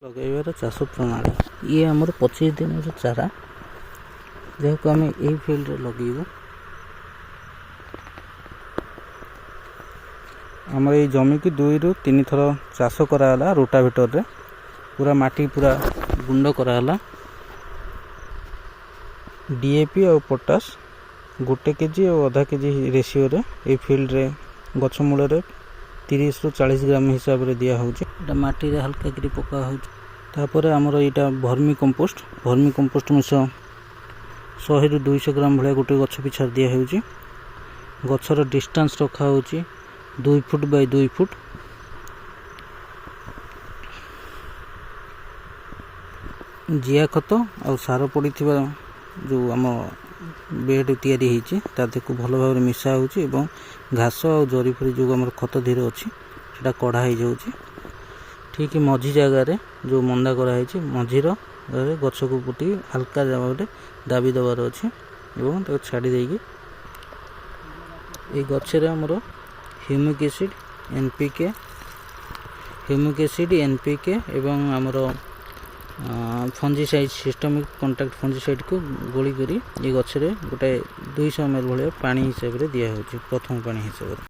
ଲଗାଇବାର ଚାଷ ପ୍ରଣାଳୀ ଇଏ ଆମର 25 ଦିନର ଚାରା ଯାହାକୁ ଆମେ ଏହି ଫିଲ୍ଡରେ ଲଗାଇବୁ। ଆମର ଏଇ ଜମିକୁ 2 ରୁ 3 ଥର ଚାଷ କରାଗଲା। ରୋଟାଭେଟରରେ पूरा माटी पूरा गुंड कराला। डीएपी और पोटास 1 केजी और आधा केजी रेशियो रे ए फील्ड रे गछ मूल रे 30 ରୁ 40 ग्राम हिसाब रे दिया होउची। एटा माटी रे हल्का करी पका होउची। तापरे हमर एटा वर्मी कंपोस्ट मिस 100 ରୁ 200 ग्राम भले गोटे गछ पिछा दिया होउची। गछर डिस्टेंस रखा होउची 2 फुट बाय 2 फुट। जिया खत और सार पड़ी जो आम बेड तैयारी होती ताको भल भाव मिसा होची एवं घास और जरी फरी जो आम खत धीरे अच्छी से कढ़ा हो जाऊँगी। ठीक मझी जगार जो मंदा कराई मझीर गछ को पुटी हल्का भाव दाबी देवार अच्छे एवं छाड़ी देगी। ये गचर आमर ह्यूमिक एसिड एनपीके एवं आमर फंजीसाइड सिस्टमिक कंटाक्ट फंजीसाइड को गोली करी ये गचरे गोटे 200 ml भाया पानी हिसाब से दिया होची प्रथम पानी हिसाब से।